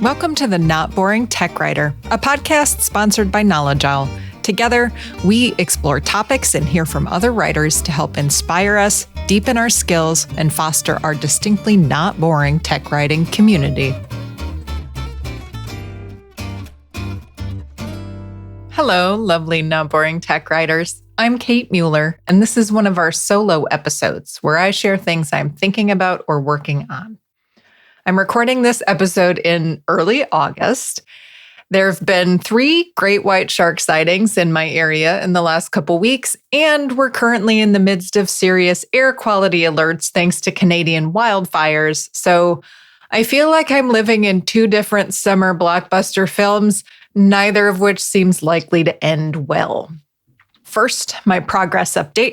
Welcome to the Not Boring Tech Writer, a podcast sponsored by Knowledge Owl. Together, we explore topics and hear from other writers to help inspire us, deepen our skills, and foster our distinctly not boring tech writing community. Hello, lovely not boring tech writers. I'm Kate Mueller, and this is one of our solo episodes where I share things I'm thinking about or working on. I'm recording this episode in early August. There have been 3 great white shark sightings in my area in the last couple weeks, and we're currently in the midst of serious air quality alerts thanks to Canadian wildfires. So I feel like I'm living in 2 different summer blockbuster films, neither of which seems likely to end well. First, my progress update.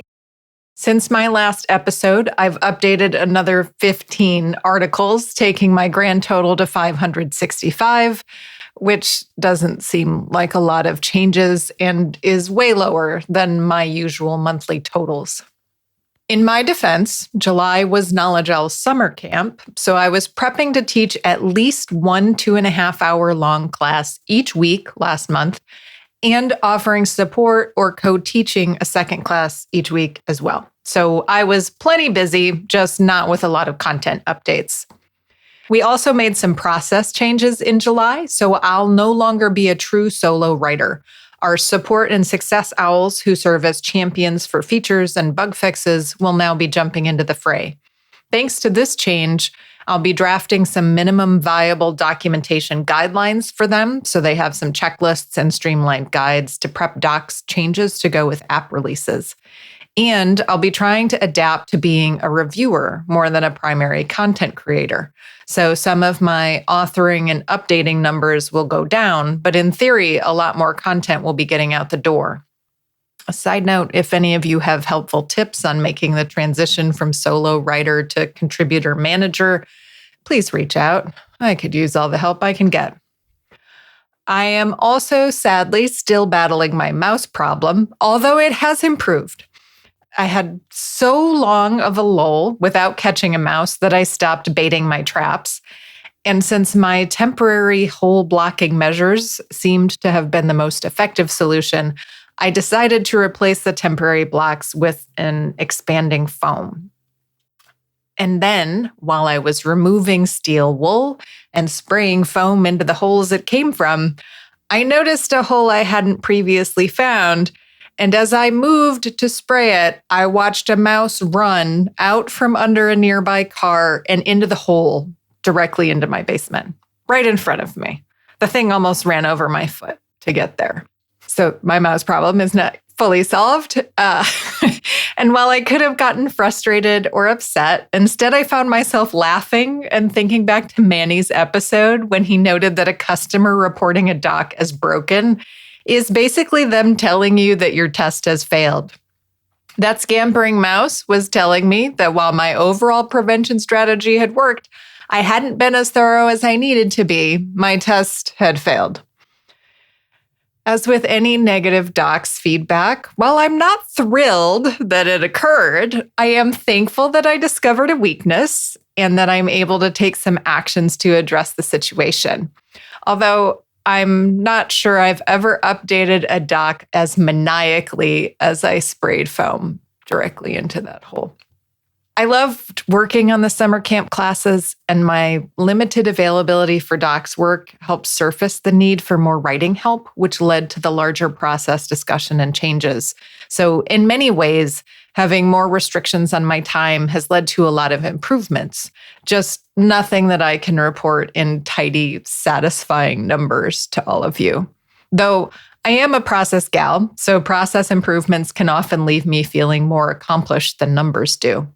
Since my last episode, I've updated another 15 articles, taking my grand total to 565, which doesn't seem like a lot of changes and is way lower than my usual monthly totals. In my defense, July was Knowledge Owl's summer camp, so I was prepping to teach at least one 2.5-hour long class each week last month, and offering support or co-teaching a second class each week as well. So I was plenty busy, just not with a lot of content updates. We also made some process changes in July, so I'll no longer be a true solo writer. Our support and success owls who serve as champions for features and bug fixes will now be jumping into the fray. Thanks to this change, I'll be drafting some minimum viable documentation guidelines for them, so they have some checklists and streamlined guides to prep docs changes to go with app releases. And I'll be trying to adapt to being a reviewer more than a primary content creator. So some of my authoring and updating numbers will go down, but in theory, a lot more content will be getting out the door. A side note, if any of you have helpful tips on making the transition from solo writer to contributor manager, please reach out. I could use all the help I can get. I am also sadly still battling my mouse problem, although it has improved. I had so long of a lull without catching a mouse that I stopped baiting my traps. And since my temporary hole blocking measures seemed to have been the most effective solution, I decided to replace the temporary blocks with an expanding foam. And then, while I was removing steel wool and spraying foam into the holes it came from, I noticed a hole I hadn't previously found. And as I moved to spray it, I watched a mouse run out from under a nearby car and into the hole directly into my basement, right in front of me. The thing almost ran over my foot to get there. So my mouse problem is not fully solved. And while I could have gotten frustrated or upset, instead I found myself laughing and thinking back to Manny's episode when he noted that a customer reporting a doc as broken is basically them telling you that your test has failed. That scampering mouse was telling me that while my overall prevention strategy had worked, I hadn't been as thorough as I needed to be. My test had failed. As with any negative docs feedback, while I'm not thrilled that it occurred, I am thankful that I discovered a weakness and that I'm able to take some actions to address the situation. Although I'm not sure I've ever updated a doc as maniacally as I sprayed foam directly into that hole. I loved working on the summer camp classes, and my limited availability for docs work helped surface the need for more writing help, which led to the larger process discussion and changes. So in many ways, having more restrictions on my time has led to a lot of improvements, just nothing that I can report in tidy, satisfying numbers to all of you. Though I am a process gal, so process improvements can often leave me feeling more accomplished than numbers do.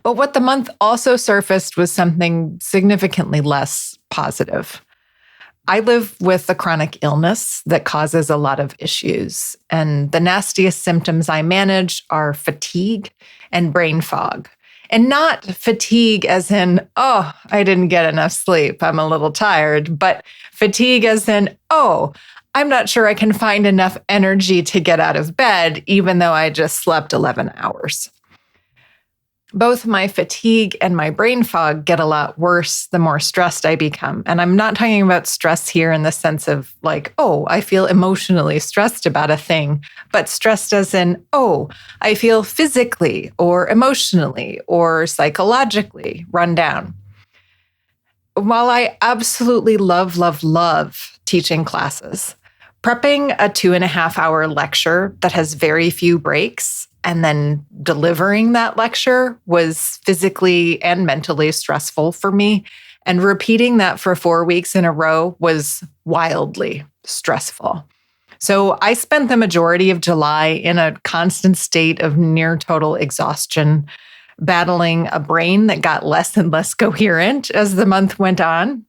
But what the month also surfaced was something significantly less positive. I live with a chronic illness that causes a lot of issues, and the nastiest symptoms I manage are fatigue and brain fog. And not fatigue as in, oh, I didn't get enough sleep, I'm a little tired, but fatigue as in, oh, I'm not sure I can find enough energy to get out of bed, even though I just slept 11 hours. Both my fatigue and my brain fog get a lot worse the more stressed I become. And I'm not talking about stress here in the sense of like, oh, I feel emotionally stressed about a thing, but stressed as in, oh, I feel physically or emotionally or psychologically run down. While I absolutely love teaching classes, prepping a 2.5 hour lecture that has very few breaks and then delivering that lecture was physically and mentally stressful for me. And repeating that for 4 weeks in a row was wildly stressful. So I spent the majority of July in a constant state of near total exhaustion, battling a brain that got less and less coherent as the month went on.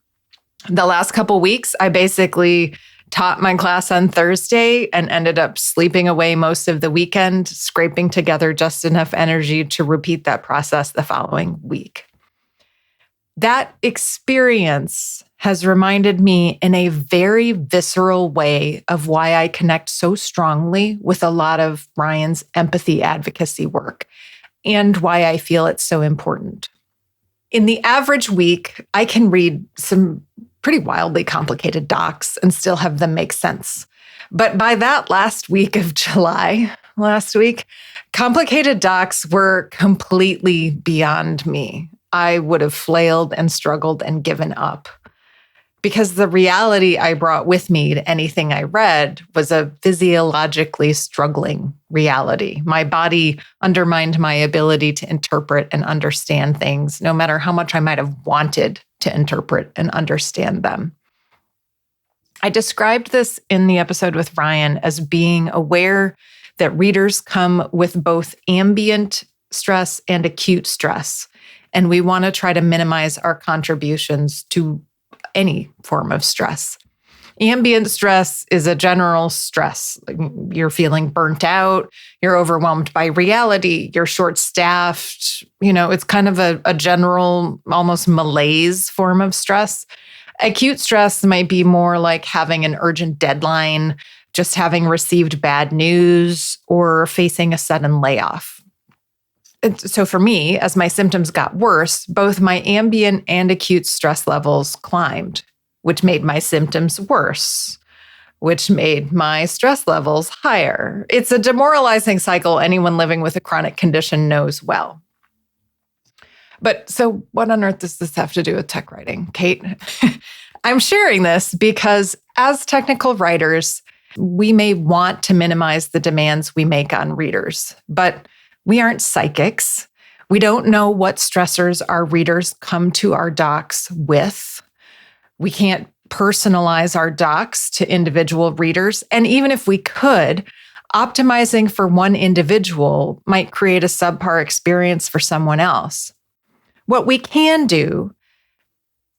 The last couple weeks, I basically taught my class on Thursday and ended up sleeping away most of the weekend, scraping together just enough energy to repeat that process the following week. That experience has reminded me in a very visceral way of why I connect so strongly with a lot of Ryan's empathy advocacy work and why I feel it's so important. In the average week, I can read some pretty wildly complicated docs and still have them make sense. But by that last week of July, complicated docs were completely beyond me. I would have flailed and struggled and given up. Because the reality I brought with me to anything I read was a physiologically struggling reality. My body undermined my ability to interpret and understand things, no matter how much I might have wanted to interpret and understand them. I described this in the episode with Ryan as being aware that readers come with both ambient stress and acute stress, and we want to try to minimize our contributions to any form of stress. Ambient stress is a general stress. Like you're feeling burnt out, you're overwhelmed by reality, you're short-staffed. It's kind of a general, almost malaise form of stress. Acute stress might be more like having an urgent deadline, just having received bad news, or facing a sudden layoff. So for me, as my symptoms got worse, both my ambient and acute stress levels climbed, which made my symptoms worse, which made my stress levels higher. It's a demoralizing cycle anyone living with a chronic condition knows well. But so what on earth does this have to do with tech writing, Kate? I'm sharing this because as technical writers, we may want to minimize the demands we make on readers, but we aren't psychics. We don't know what stressors our readers come to our docs with. We can't personalize our docs to individual readers. And even if we could, optimizing for one individual might create a subpar experience for someone else. What we can do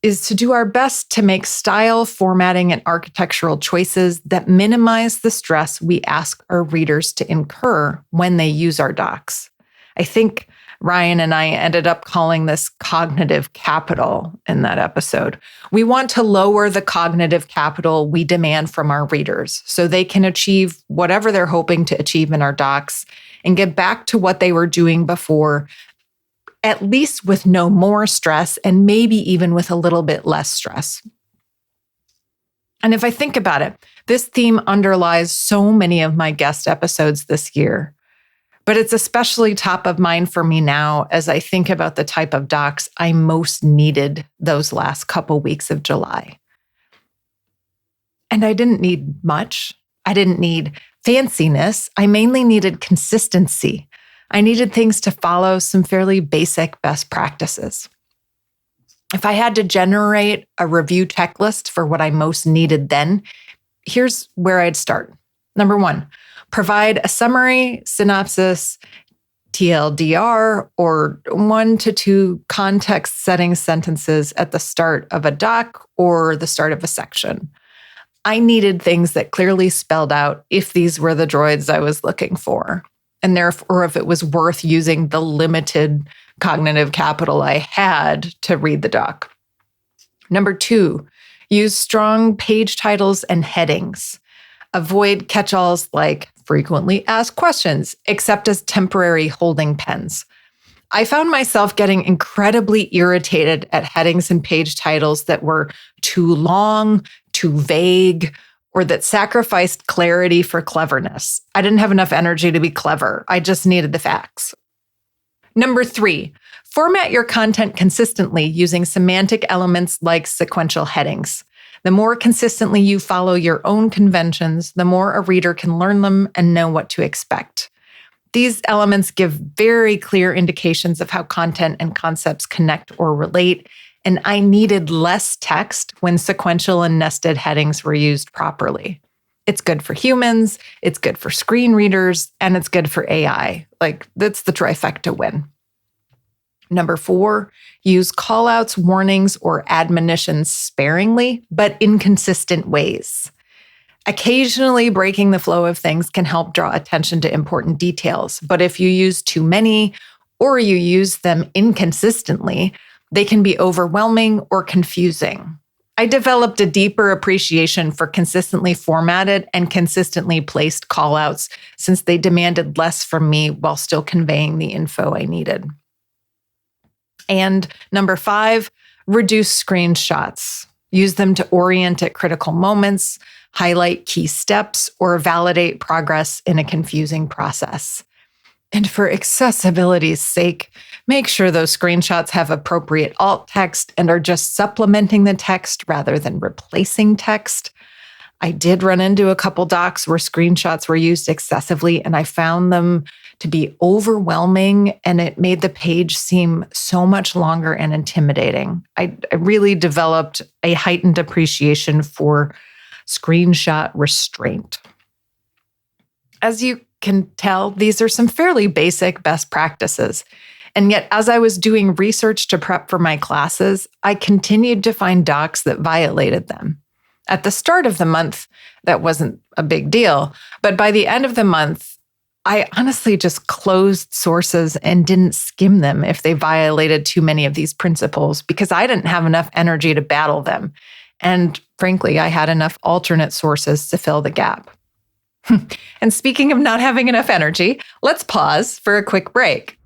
is to do our best to make style, formatting, and architectural choices that minimize the stress we ask our readers to incur when they use our docs. I think Ryan and I ended up calling this cognitive capital in that episode. We want to lower the cognitive capital we demand from our readers so they can achieve whatever they're hoping to achieve in our docs and get back to what they were doing before, at least with no more stress and maybe even with a little bit less stress. And if I think about it, this theme underlies so many of my guest episodes this year. But it's especially top of mind for me now as I think about the type of docs I most needed those last couple weeks of July. And I didn't need much. I didn't need fanciness. I mainly needed consistency. I needed things to follow some fairly basic best practices. If I had to generate a review checklist for what I most needed then, here's where I'd start. Number 1, provide a summary, synopsis, TLDR, or 1 to 2 context-setting sentences at the start of a doc or the start of a section. I needed things that clearly spelled out if these were the droids I was looking for, and therefore if it was worth using the limited cognitive capital I had to read the doc. Number 2, use strong page titles and headings. Avoid catch-alls like frequently asked questions, except as temporary holding pens. I found myself getting incredibly irritated at headings and page titles that were too long, too vague, or that sacrificed clarity for cleverness. I didn't have enough energy to be clever. I just needed the facts. Number 3, format your content consistently using semantic elements like sequential headings. The more consistently you follow your own conventions, the more a reader can learn them and know what to expect. These elements give very clear indications of how content and concepts connect or relate, and I needed less text when sequential and nested headings were used properly. It's good for humans, it's good for screen readers, and it's good for AI. That's the trifecta win. Number 4, use callouts, warnings, or admonitions sparingly, but in consistent ways. Occasionally, breaking the flow of things can help draw attention to important details, but if you use too many or you use them inconsistently, they can be overwhelming or confusing. I developed a deeper appreciation for consistently formatted and consistently placed callouts since they demanded less from me while still conveying the info I needed. And number 5, reduce screenshots. Use them to orient at critical moments, highlight key steps, or validate progress in a confusing process. And for accessibility's sake, make sure those screenshots have appropriate alt text and are just supplementing the text rather than replacing text. I did run into a couple docs where screenshots were used excessively, and I found them to be overwhelming, and it made the page seem so much longer and intimidating. I really developed a heightened appreciation for screenshot restraint. As you can tell, these are some fairly basic best practices. And yet, as I was doing research to prep for my classes, I continued to find docs that violated them. At the start of the month, that wasn't a big deal. But by the end of the month, I honestly just closed sources and didn't skim them if they violated too many of these principles because I didn't have enough energy to battle them. And frankly, I had enough alternate sources to fill the gap. And speaking of not having enough energy, let's pause for a quick break.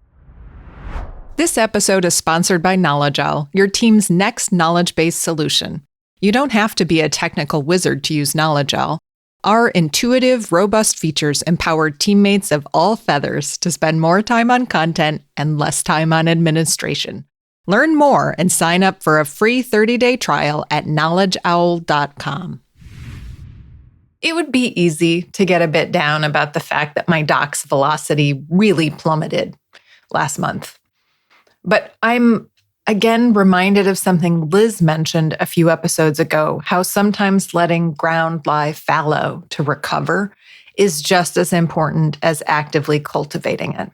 This episode is sponsored by Knowledge Owl, your team's next knowledge-based solution. You don't have to be a technical wizard to use Knowledge Owl. Our intuitive, robust features empower teammates of all feathers to spend more time on content and less time on administration. Learn more and sign up for a free 30-day trial at knowledgeowl.com. It would be easy to get a bit down about the fact that my doc's velocity really plummeted last month. But I'm again reminded of something Liz mentioned a few episodes ago, how sometimes letting ground lie fallow to recover is just as important as actively cultivating it.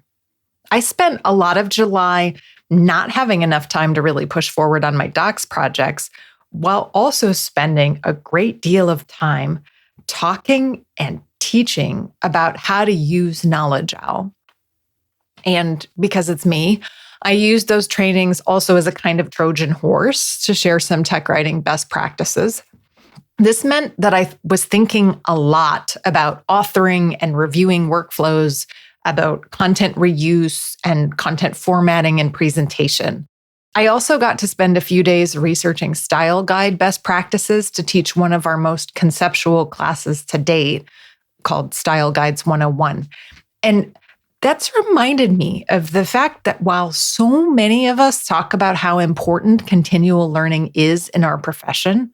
I spent a lot of July not having enough time to really push forward on my docs projects, while also spending a great deal of time talking and teaching about how to use Knowledge Owl. And because it's me, I used those trainings also as a kind of Trojan horse to share some tech writing best practices. This meant that I was thinking a lot about authoring and reviewing workflows, about content reuse and content formatting and presentation. I also got to spend a few days researching style guide best practices to teach one of our most conceptual classes to date, called Style Guides 101. And that's reminded me of the fact that while so many of us talk about how important continual learning is in our profession,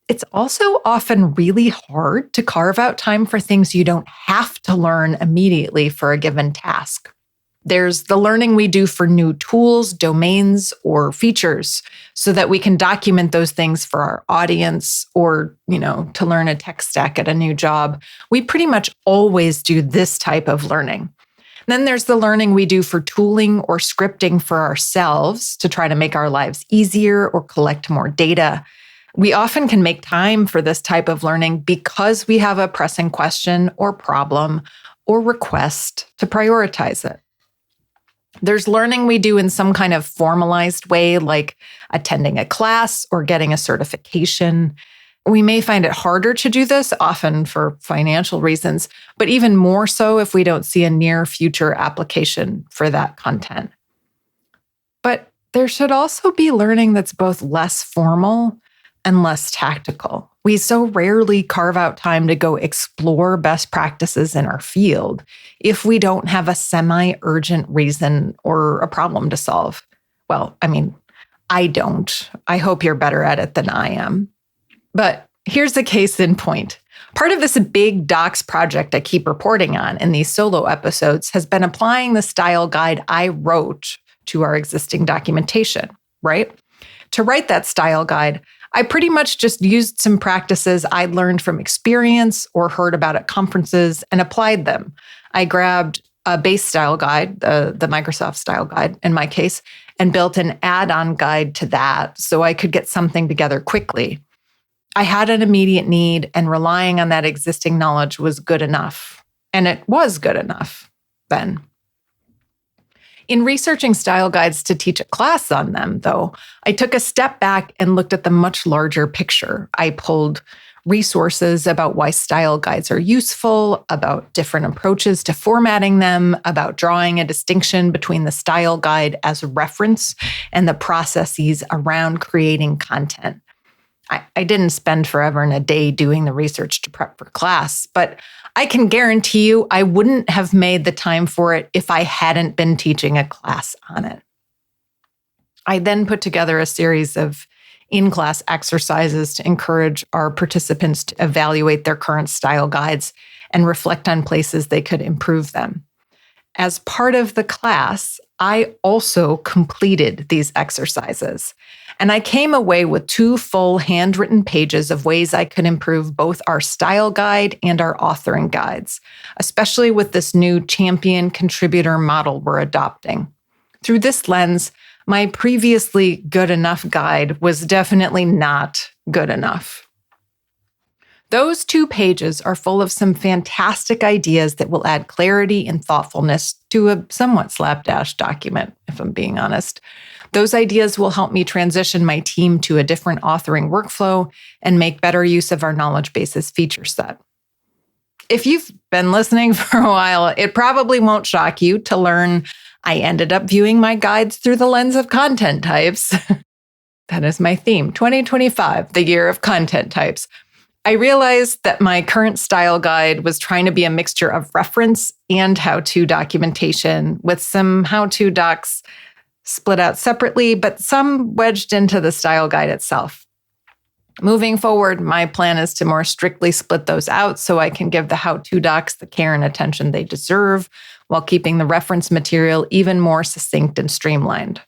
it's also often really hard to carve out time for things you don't have to learn immediately for a given task. There's the learning we do for new tools, domains, or features so that we can document those things for our audience or, to learn a tech stack at a new job. We pretty much always do this type of learning. Then there's the learning we do for tooling or scripting for ourselves to try to make our lives easier or collect more data. We often can make time for this type of learning because we have a pressing question or problem or request to prioritize it. There's learning we do in some kind of formalized way, like attending a class or getting a certification. We may find it harder to do this, often for financial reasons, but even more so if we don't see a near future application for that content. there should also be learning that's both less formal and less tactical. We so rarely carve out time to go explore best practices in our field if we don't have a semi-urgent reason or a problem to solve. Well, I don't. I hope you're better at it than I am. But here's the case in point. Part of this big docs project I keep reporting on in these solo episodes has been applying the style guide I wrote to our existing documentation, right? To write that style guide, I pretty much just used some practices I'd learned from experience or heard about at conferences and applied them. I grabbed a base style guide, the Microsoft style guide in my case, and built an add-on guide to that so I could get something together quickly. I had an immediate need, and relying on that existing knowledge was good enough. And it was good enough then. In researching style guides to teach a class on them, though, I took a step back and looked at the much larger picture. I pulled resources about why style guides are useful, about different approaches to formatting them, about drawing a distinction between the style guide as a reference and the processes around creating content. I didn't spend forever and a day doing the research to prep for class, but I can guarantee you I wouldn't have made the time for it if I hadn't been teaching a class on it. I then put together a series of in-class exercises to encourage our participants to evaluate their current style guides and reflect on places they could improve them. As part of the class, I also completed these exercises, and I came away with 2 full handwritten pages of ways I could improve both our style guide and our authoring guides, especially with this new champion contributor model we're adopting. Through this lens, my previously good enough guide was definitely not good enough. Those 2 pages are full of some fantastic ideas that will add clarity and thoughtfulness to a somewhat slapdash document, if I'm being honest. Those ideas will help me transition my team to a different authoring workflow and make better use of our knowledge base's feature set. If you've been listening for a while, it probably won't shock you to learn I ended up viewing my guides through the lens of content types. That is my theme, 2025, the year of content types. I realized that my current style guide was trying to be a mixture of reference and how-to documentation, with some how-to docs split out separately, but some wedged into the style guide itself. Moving forward, my plan is to more strictly split those out so I can give the how-to docs the care and attention they deserve, while keeping the reference material even more succinct and streamlined.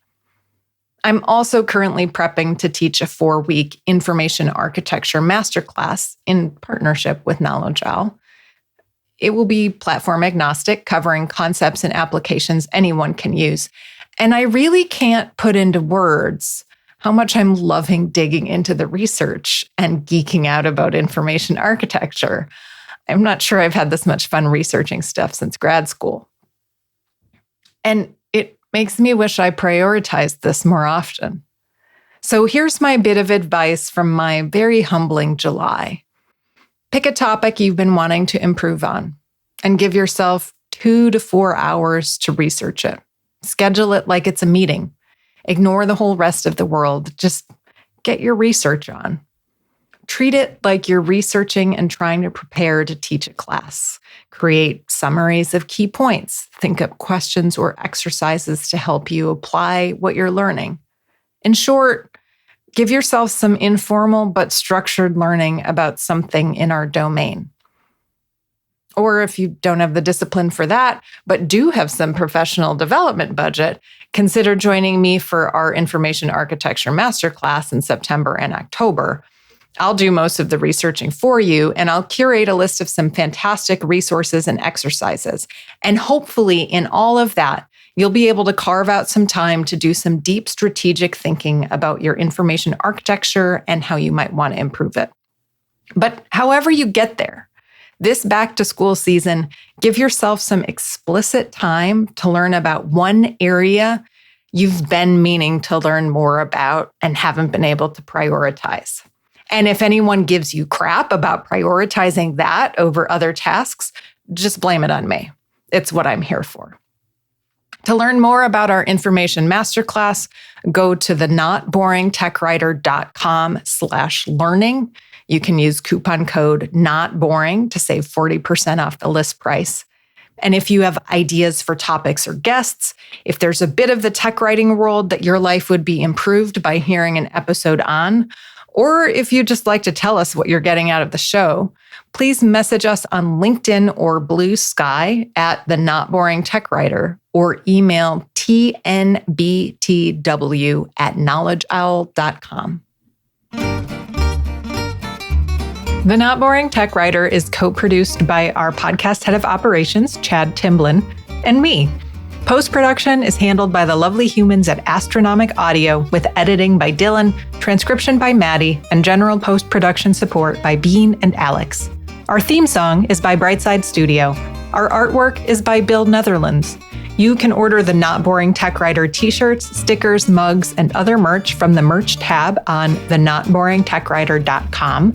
I'm also currently prepping to teach a 4-week information architecture masterclass in partnership with Knowledge Owl. It will be platform agnostic, covering concepts and applications anyone can use. And I really can't put into words how much I'm loving digging into the research and geeking out about information architecture. I'm not sure I've had this much fun researching stuff since grad school. And it makes me wish I prioritized this more often. So here's my bit of advice from my very humbling July. Pick a topic you've been wanting to improve on and give yourself 2 to 4 hours to research it. Schedule it like it's a meeting. Ignore the whole rest of the world. Just get your research on. Treat it like you're researching and trying to prepare to teach a class. Create summaries of key points. Think up questions or exercises to help you apply what you're learning. In short, give yourself some informal but structured learning about something in our domain. Or if you don't have the discipline for that, but do have some professional development budget, consider joining me for our Information Architecture Masterclass in September and October. I'll do most of the researching for you, and I'll curate a list of some fantastic resources and exercises. And hopefully in all of that, you'll be able to carve out some time to do some deep strategic thinking about your information architecture and how you might want to improve it. But however you get there, this back to school season, give yourself some explicit time to learn about one area you've been meaning to learn more about and haven't been able to prioritize. And if anyone gives you crap about prioritizing that over other tasks, just blame it on me. It's what I'm here for. To learn more about our information masterclass, go to the notboringtechwriter.com/learning. You can use coupon code NOTBORING to save 40% off the list price. And if you have ideas for topics or guests, if there's a bit of the tech writing world that your life would be improved by hearing an episode on, or if you'd just like to tell us what you're getting out of the show, please message us on LinkedIn or Blue Sky at the Not Boring Tech Writer, or email tnbtw@knowledgeowl.com. The Not Boring Tech Writer is co-produced by our podcast head of operations, Chad Timblin, and me. Post-production is handled by the lovely humans at Astronomic Audio, with editing by Dylan, transcription by Maddie, and general post-production support by Bean and Alex. Our theme song is by Brightside Studio. Our artwork is by Bill Netherlands. You can order the Not Boring Tech Writer t-shirts, stickers, mugs, and other merch from the merch tab on thenotboringtechwriter.com.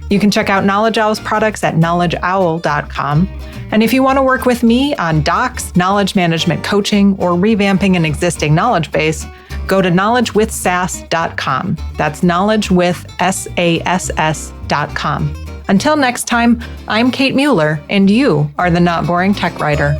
You can check out Knowledge Owl's products at knowledgeowl.com. And if you want to work with me on docs, knowledge management coaching, or revamping an existing knowledge base, go to knowledgewithsas.com. That's knowledgewithsass.com. Until next time, I'm Kate Mueller, and you are the Not Boring Tech Writer.